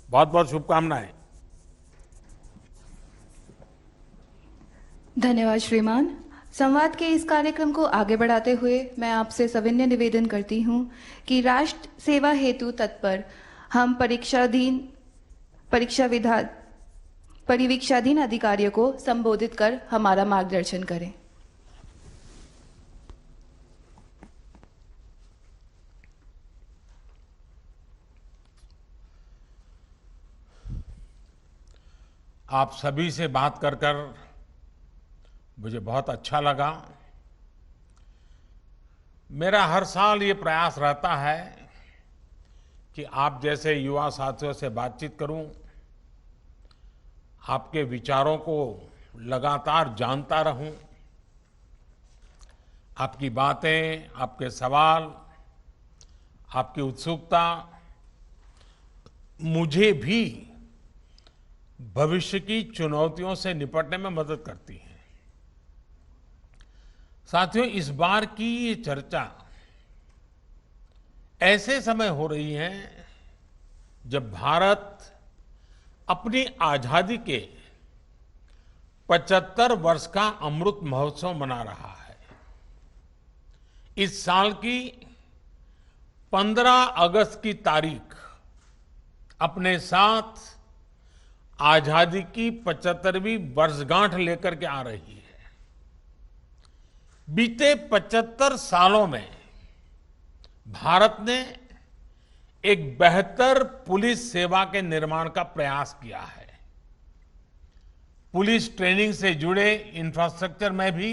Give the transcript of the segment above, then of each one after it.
बहुत बहुत शुभकामनाएं। धन्यवाद श्रीमान। संवाद के इस कार्यक्रम को आगे बढ़ाते हुए मैं आपसे सविनय निवेदन करती हूँ कि राष्ट्र सेवा हेतु तत्पर हम परीक्षा विधा परिवीक्षाधीन अधिकारियों को संबोधित कर हमारा मार्गदर्शन करें। आप सभी से बात कर कर मुझे बहुत अच्छा लगा। मेरा हर साल ये प्रयास रहता है कि आप जैसे युवा साथियों से बातचीत करूं, आपके विचारों को लगातार जानता रहूं, आपकी बातें, आपके सवाल, आपकी उत्सुकता मुझे भी भविष्य की चुनौतियों से निपटने में मदद करती है। साथियों, इस बार की ये चर्चा ऐसे समय हो रही है जब भारत अपनी आजादी के 75 वर्ष का अमृत महोत्सव मना रहा है। इस साल की 15 अगस्त की तारीख अपने साथ आजादी की 75वीं वर्षगांठ लेकर के आ रही है। बीते 75 सालों में भारत ने एक बेहतर पुलिस सेवा के निर्माण का प्रयास किया है। पुलिस ट्रेनिंग से जुड़े इंफ्रास्ट्रक्चर में भी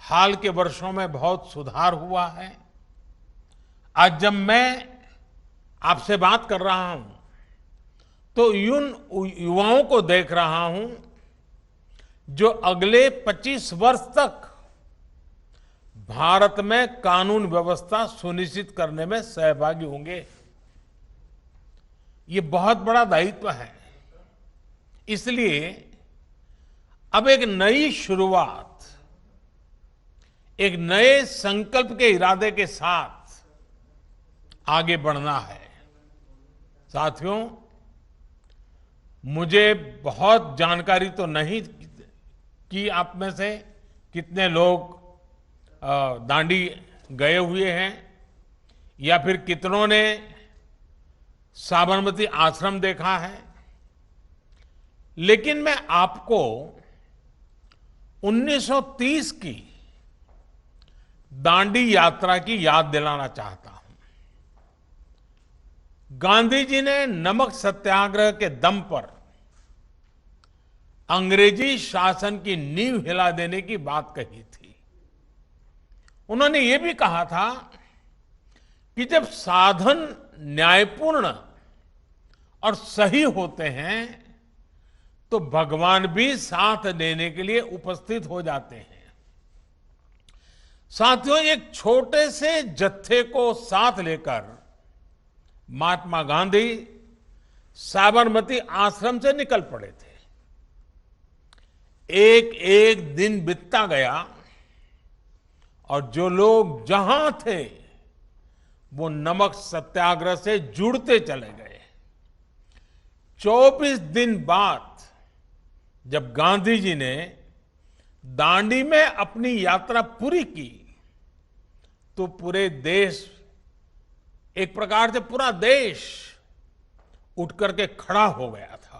हाल के वर्षों में बहुत सुधार हुआ है। आज जब मैं आपसे बात कर रहा हूं तो उन युवाओं को देख रहा हूं जो अगले 25 वर्ष तक भारत में कानून व्यवस्था सुनिश्चित करने में सहभागी होंगे। ये बहुत बड़ा दायित्व है। इसलिए अब एक नई शुरुआत, एक नए संकल्प के इरादे के साथ आगे बढ़ना है। साथियों, मुझे बहुत जानकारी तो नहीं कि आप में से कितने लोग दांडी गए हुए हैं या फिर कितनों ने साबरमती आश्रम देखा है, लेकिन मैं आपको 1930 की दांडी यात्रा की याद दिलाना चाहता हूं। गांधी जी ने नमक सत्याग्रह के दम पर अंग्रेजी शासन की नींव हिला देने की बात कही थी। उन्होंने ये भी कहा था कि जब साधन न्यायपूर्ण और सही होते हैं तो भगवान भी साथ देने के लिए उपस्थित हो जाते हैं। साथियों, एक छोटे से जत्थे को साथ लेकर महात्मा गांधी साबरमती आश्रम से निकल पड़े थे। एक एक दिन बीतता गया और जो लोग जहां थे वो नमक सत्याग्रह से जुड़ते चले गए। 24 दिन बाद जब गांधी जी ने दांडी में अपनी यात्रा पूरी की तो पूरे देश, एक प्रकार से पूरा देश उठ करके खड़ा हो गया था।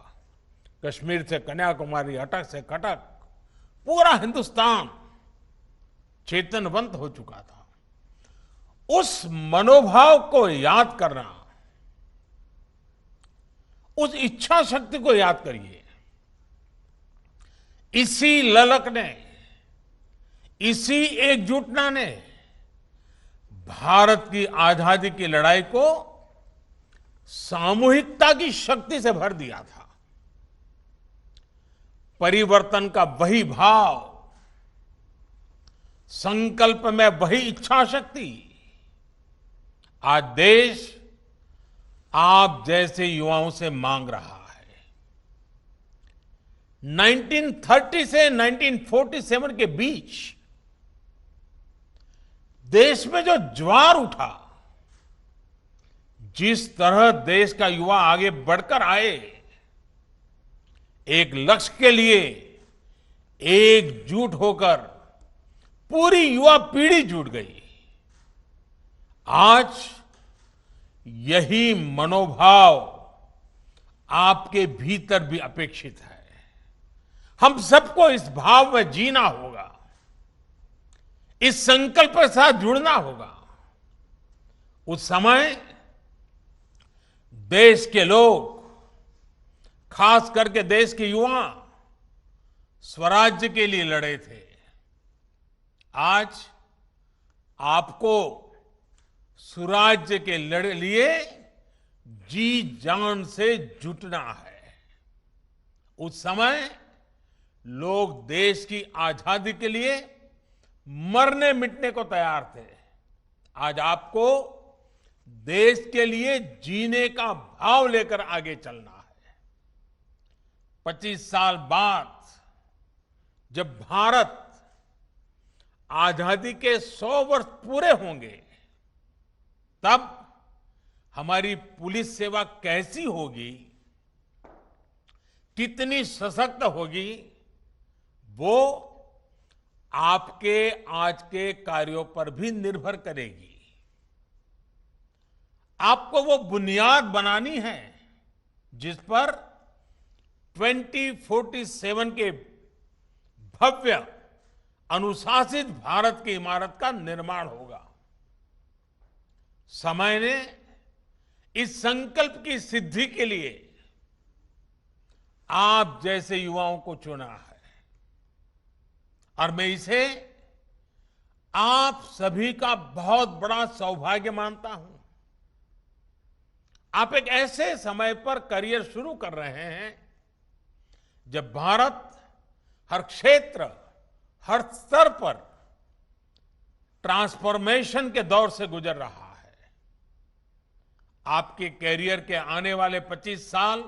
कश्मीर से कन्याकुमारी, अटक से कटक, पूरा हिंदुस्तान चेतनवंत हो चुका था। उस मनोभाव को याद करना, उस इच्छा शक्ति को याद करिए। इसी ललक ने, इसी एकजुटता ने भारत की आजादी की लड़ाई को सामूहिकता की शक्ति से भर दिया था। परिवर्तन का वही भाव, संकल्प में वही इच्छा शक्ति आज देश आप जैसे युवाओं से मांग रहा है। 1930 से 1947 के बीच देश में जो ज्वार उठा, जिस तरह देश का युवा आगे बढ़कर आए, एक लक्ष्य के लिए एकजुट होकर पूरी युवा पीढ़ी जुट गई। आज यही मनोभाव आपके भीतर भी अपेक्षित है। हम सबको इस भाव में जीना होगा, इस संकल्प के साथ जुड़ना होगा। उस समय देश के लोग, खास करके देश के युवा, स्वराज्य के लिए लड़े थे। आज आपको सुराज्य के लिए जी जान से जुटना है। उस समय लोग देश की आजादी के लिए मरने मिटने को तैयार थे। आज आपको देश के लिए जीने का भाव लेकर आगे चलना है। 25 साल बाद जब भारत आजादी के 100 वर्ष पूरे होंगे, तब हमारी पुलिस सेवा कैसी होगी, कितनी सशक्त होगी, वो आपके आज के कार्यों पर भी निर्भर करेगी। आपको वो बुनियाद बनानी है जिस पर 2047 के भव्य अनुशासित भारत की इमारत का निर्माण होगा। समय ने इस संकल्प की सिद्धि के लिए आप जैसे युवाओं को चुना है, और मैं इसे आप सभी का बहुत बड़ा सौभाग्य मानता हूं। आप एक ऐसे समय पर करियर शुरू कर रहे हैं जब भारत हर क्षेत्र, हर स्तर पर ट्रांसफॉर्मेशन के दौर से गुजर रहा है। आपके कैरियर के आने वाले 25 साल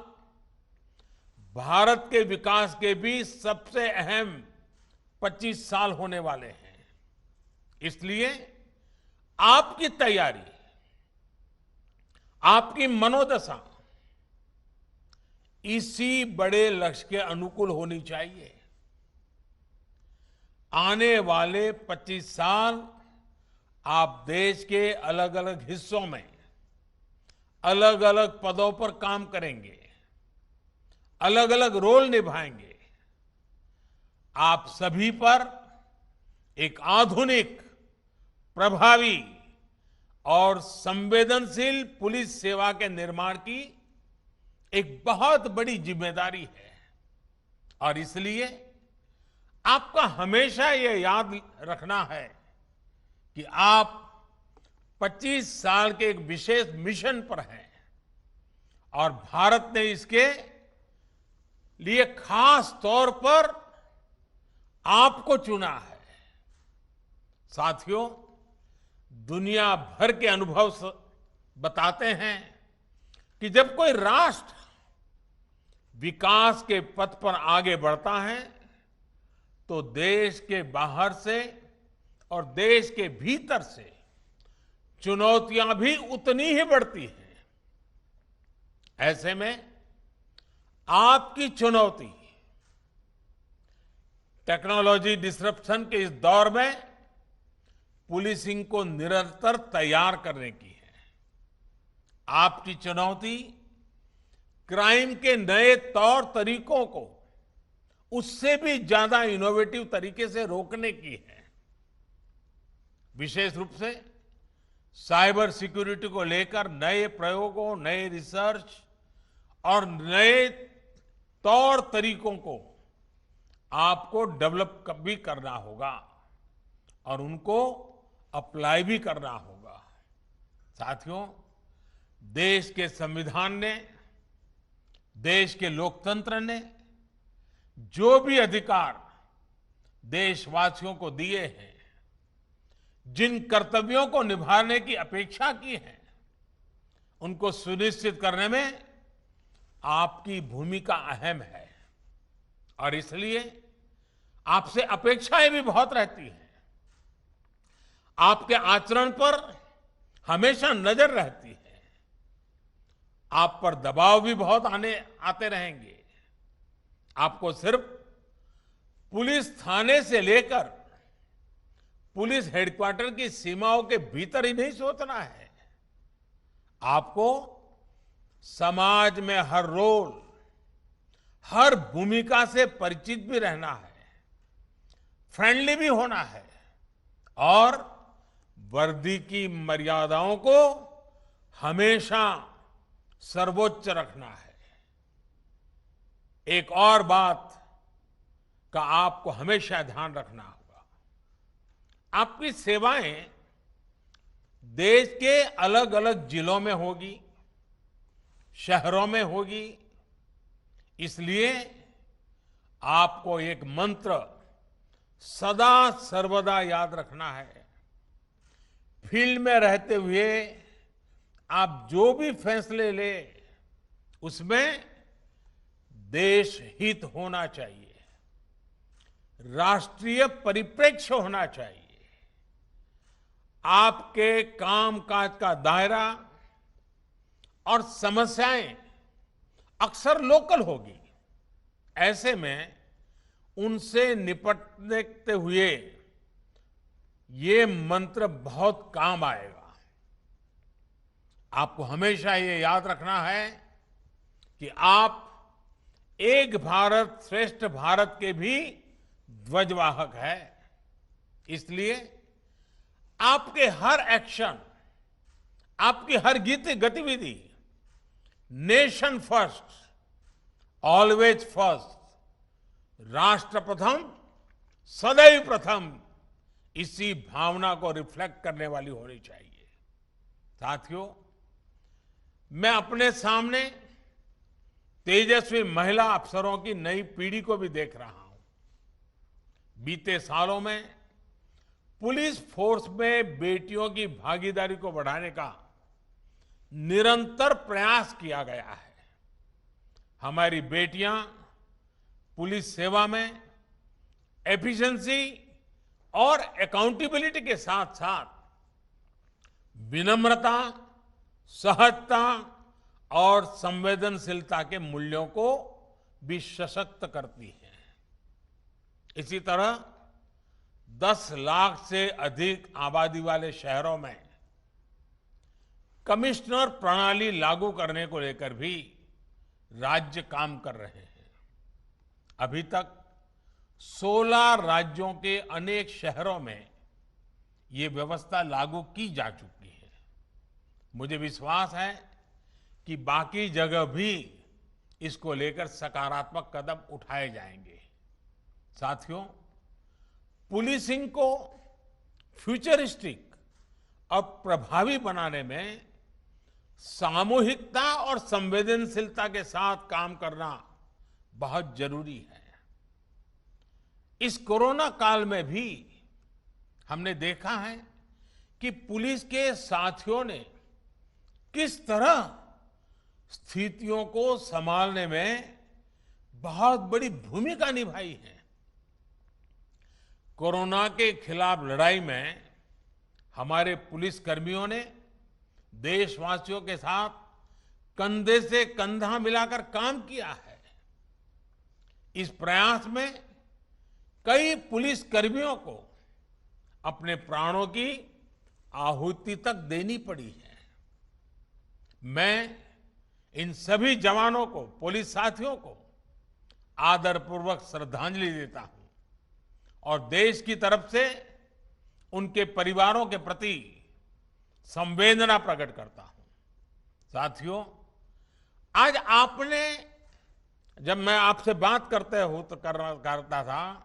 भारत के विकास के भी सबसे अहम 25 साल होने वाले हैं। इसलिए आपकी तैयारी, आपकी मनोदशा इसी बड़े लक्ष्य के अनुकूल होनी चाहिए। आने वाले 25 साल आप देश के अलग अलग हिस्सों में अलग अलग पदों पर काम करेंगे, अलग अलग रोल निभाएंगे। आप सभी पर एक आधुनिक, प्रभावी और संवेदनशील पुलिस सेवा के निर्माण की एक बहुत बड़ी जिम्मेदारी है। और इसलिए आपका हमेशा ये याद रखना है कि आप 25 साल के एक विशेष मिशन पर हैं और भारत ने इसके लिए खास तौर पर आपको चुना है। साथियों, दुनिया भर के अनुभव बताते हैं कि जब कोई राष्ट्र विकास के पथ पर आगे बढ़ता है तो देश के बाहर से और देश के भीतर से चुनौतियां भी उतनी ही बढ़ती हैं। ऐसे में आपकी चुनौती टेक्नोलॉजी डिसरप्शन के इस दौर में पुलिसिंग को निरंतर तैयार करने की है। आपकी चुनौती क्राइम के नए तौर तरीकों को उससे भी ज्यादा इनोवेटिव तरीके से रोकने की है। विशेष रूप से साइबर सिक्योरिटी को लेकर नए प्रयोगों, नए रिसर्च और नए तौर तरीकों को आपको डेवलप भी करना होगा और उनको अप्लाई भी करना होगा। साथियों, देश के संविधान ने, देश के लोकतंत्र ने जो भी अधिकार देशवासियों को दिए हैं, जिन कर्तव्यों को निभाने की अपेक्षा की है, उनको सुनिश्चित करने में आपकी भूमिका अहम है। और इसलिए आपसे अपेक्षाएं भी बहुत रहती हैं। आपके आचरण पर हमेशा नजर रहती है। आप पर दबाव भी बहुत आते रहेंगे। आपको सिर्फ पुलिस थाने से लेकर पुलिस हेडक्वार्टर की सीमाओं के भीतर ही नहीं सोचना है। आपको समाज में हर रोल, हर भूमिका से परिचित भी रहना है, फ्रेंडली भी होना है और वर्दी की मर्यादाओं को हमेशा सर्वोच्च रखना है। एक और बात का आपको हमेशा ध्यान रखना होगा। आपकी सेवाएं देश के अलग अलग जिलों में होगी, शहरों में होगी। इसलिए आपको एक मंत्र सदा सर्वदा याद रखना है। फील्ड में रहते हुए आप जो भी फैसले ले, उसमें देश हित होना चाहिए, राष्ट्रीय परिप्रेक्ष्य होना चाहिए। आपके कामकाज का दायरा और समस्याएं अक्सर लोकल होगी। ऐसे में उनसे निपटते हुए ये मंत्र बहुत काम आएगा। आपको हमेशा ये याद रखना है कि आप एक भारत श्रेष्ठ भारत के भी ध्वजवाहक है। इसलिए आपके हर एक्शन, आपकी हर गतिविधि नेशन फर्स्ट, ऑलवेज फर्स्ट, राष्ट्र प्रथम, सदैव प्रथम, इसी भावना को रिफ्लेक्ट करने वाली होनी चाहिए। साथियों, मैं अपने सामने तेजस्वी महिला अफसरों की नई पीढ़ी को भी देख रहा हूं। बीते सालों में पुलिस फोर्स में बेटियों की भागीदारी को बढ़ाने का निरंतर प्रयास किया गया है। हमारी बेटियां पुलिस सेवा में एफिशिएंसी और अकाउंटेबिलिटी के साथ साथ विनम्रता, सहजता और संवेदनशीलता के मूल्यों को भी सशक्त करती हैं। इसी तरह 10 लाख से अधिक आबादी वाले शहरों में कमिश्नर प्रणाली लागू करने को लेकर भी राज्य काम कर रहे हैं। अभी तक 16 राज्यों के अनेक शहरों में ये व्यवस्था लागू की जा चुकी है। मुझे विश्वास है कि बाकी जगह भी इसको लेकर सकारात्मक कदम उठाए जाएंगे। साथियों, पुलिसिंग को फ्यूचरिस्टिक और प्रभावी बनाने में सामूहिकता और संवेदनशीलता के साथ काम करना बहुत जरूरी है। इस कोरोना काल में भी हमने देखा है कि पुलिस के साथियों ने किस तरह स्थितियों को संभालने में बहुत बड़ी भूमिका निभाई है। कोरोना के खिलाफ लड़ाई में हमारे पुलिस कर्मियों ने देशवासियों के साथ कंधे से कंधा मिलाकर काम किया है। इस प्रयास में कई पुलिस कर्मियों को अपने प्राणों की आहुति तक देनी पड़ी है। मैं इन सभी जवानों को, पुलिस साथियों को आदरपूर्वक श्रद्धांजलि देता हूं और देश की तरफ से उनके परिवारों के प्रति संवेदना प्रकट करता हूं। साथियों, आज आपने, जब मैं आपसे बात करता था,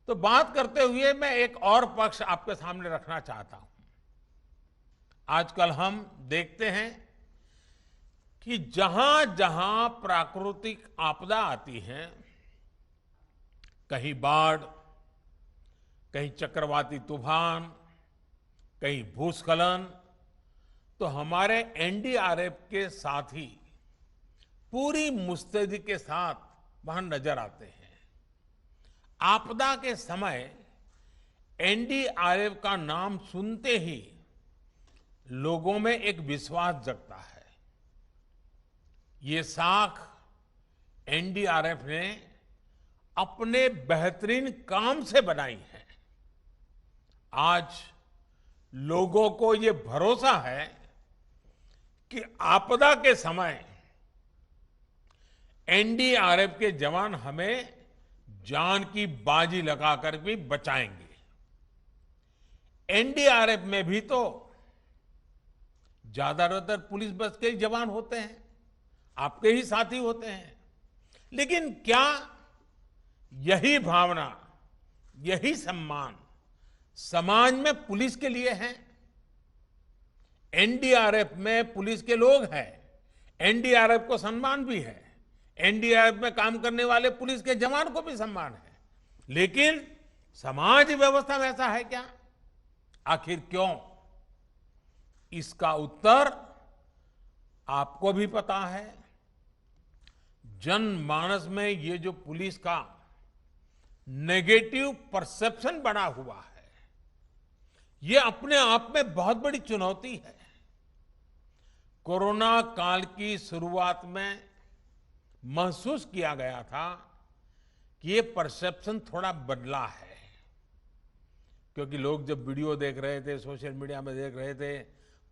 तो बात करते हुए मैं एक और पक्ष आपके सामने रखना चाहता हूं। आजकल हम देखते हैं कि जहां जहां प्राकृतिक आपदा आती है, कहीं बाढ़, कहीं चक्रवाती तूफान, कहीं भूस्खलन, तो हमारे एनडीआरएफ के साथी पूरी मुस्तैदी के साथ वहां नजर आते हैं। आपदा के समय एनडीआरएफ का नाम सुनते ही लोगों में एक विश्वास जगता है। ये साख एनडीआरएफ ने अपने बेहतरीन काम से बनाई है। आज लोगों को ये भरोसा है कि आपदा के समय एनडीआरएफ के जवान हमें जान की बाजी लगाकर भी बचाएंगे। एनडीआरएफ में भी तो ज्यादातर पुलिस बस के ही जवान होते हैं, आपके ही साथी होते हैं। लेकिन क्या यही भावना, यही सम्मान समाज में पुलिस के लिए है? एनडीआरएफ में पुलिस के लोग हैं, एनडीआरएफ को सम्मान भी है, एनडीआरएफ में काम करने वाले पुलिस के जवान को भी सम्मान है। लेकिन समाज व्यवस्था में ऐसा है क्या? आखिर क्यों? इसका उत्तर आपको भी पता है। जनमानस में ये जो पुलिस का नेगेटिव परसेप्शन बना हुआ है, ये अपने आप में बहुत बड़ी चुनौती है। कोरोना काल की शुरुआत में महसूस किया गया था कि ये परसेप्शन थोड़ा बदला है, क्योंकि लोग जब वीडियो देख रहे थे, सोशल मीडिया में देख रहे थे,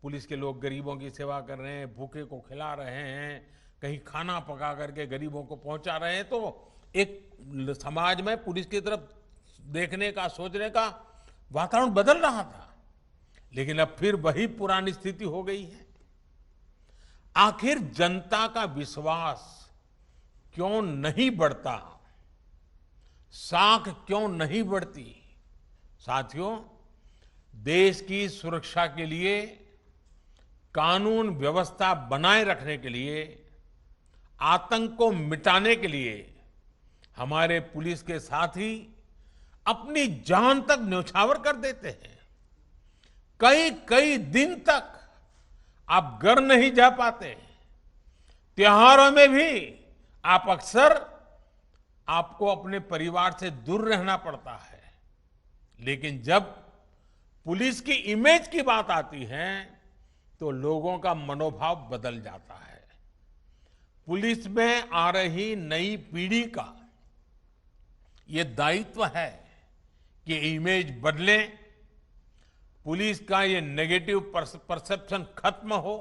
पुलिस के लोग गरीबों की सेवा कर रहे हैं, भूखे को खिला रहे हैं, कहीं खाना पका करके गरीबों को पहुंचा रहे हैं, तो एक समाज में पुलिस की तरफ देखने का, सोचने का वातावरण बदल रहा था। लेकिन अब फिर वही पुरानी स्थिति हो गई है। आखिर जनता का विश्वास क्यों नहीं बढ़ता? साख क्यों नहीं बढ़ती? साथियों, देश की सुरक्षा के लिए, कानून व्यवस्था बनाए रखने के लिए, आतंक को मिटाने के लिए हमारे पुलिस के साथी अपनी जान तक न्यौछावर कर देते हैं। कई कई दिन तक आप घर नहीं जा पाते। त्योहारों में भी आप अक्सर आपको अपने परिवार से दूर रहना पड़ता है। लेकिन जब पुलिस की इमेज की बात आती है तो लोगों का मनोभाव बदल जाता है। पुलिस में आ रही नई पीढ़ी का ये दायित्व है कि इमेज बदले, पुलिस का ये नेगेटिव परसेप्शन खत्म हो।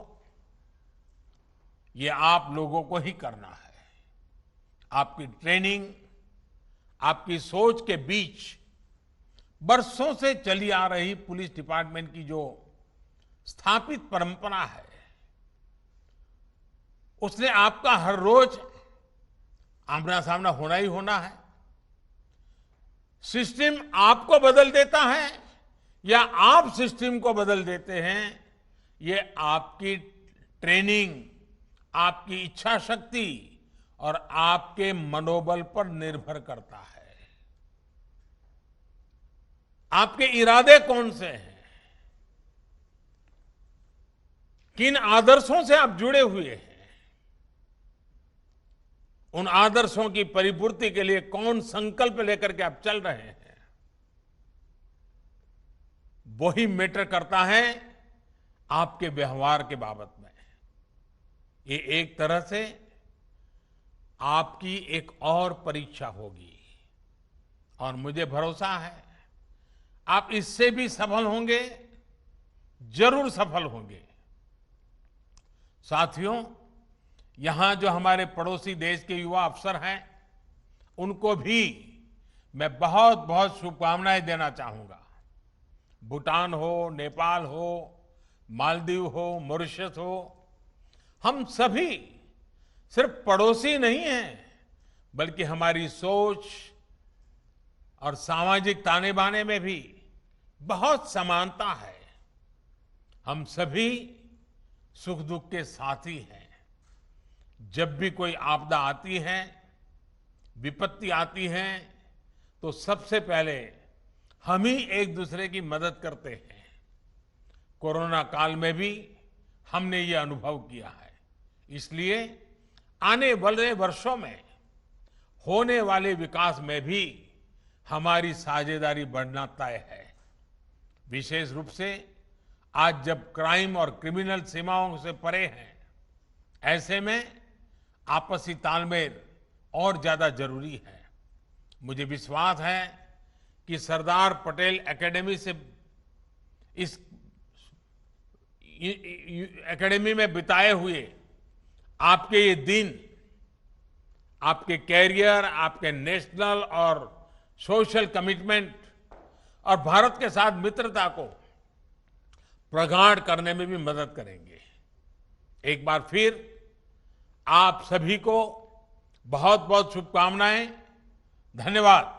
ये आप लोगों को ही करना है। आपकी ट्रेनिंग, आपकी सोच के बीच बरसों से चली आ रही पुलिस डिपार्टमेंट की जो स्थापित परंपरा है, उसने आपका हर रोज आमना सामना होना ही होना है। सिस्टम आपको बदल देता है या आप सिस्टम को बदल देते हैं, ये आपकी ट्रेनिंग, आपकी इच्छा शक्ति और आपके मनोबल पर निर्भर करता है। आपके इरादे कौन से हैं? किन आदर्शों से आप जुड़े हुए हैं? उन आदर्शों की परिपूर्ति के लिए कौन संकल्प लेकर के आप चल रहे हैं, वही मैटर करता है आपके व्यवहार के बाबत में। ये एक तरह से आपकी एक और परीक्षा होगी और मुझे भरोसा है आप इससे भी सफल होंगे, जरूर सफल होंगे। साथियों, यहां जो हमारे पड़ोसी देश के युवा अफसर हैं, उनको भी मैं बहुत बहुत शुभकामनाएं देना चाहूंगा। भूटान हो, नेपाल हो, मालदीव हो, मॉरिशस हो, हम सभी सिर्फ पड़ोसी नहीं हैं, बल्कि हमारी सोच और सामाजिक ताने बाने में भी बहुत समानता है। हम सभी सुख दुख के साथी हैं। जब भी कोई आपदा आती है, विपत्ति आती है, तो सबसे पहले हम ही एक दूसरे की मदद करते हैं। कोरोना काल में भी हमने ये अनुभव किया है। इसलिए आने वाले वर्षों में होने वाले विकास में भी हमारी साझेदारी बढ़ना तय है। विशेष रूप से आज जब क्राइम और क्रिमिनल सीमाओं से परे हैं, ऐसे में आपसी तालमेल और ज्यादा जरूरी है। मुझे विश्वास है कि सरदार पटेल एकेडमी से इस एकेडमी में बिताए हुए आपके ये दिन आपके कैरियर, आपके नेशनल और सोशल कमिटमेंट और भारत के साथ मित्रता को प्रगाढ़ करने में भी मदद करेंगे। एक बार फिर आप सभी को बहुत बहुत शुभकामनाएं। धन्यवाद।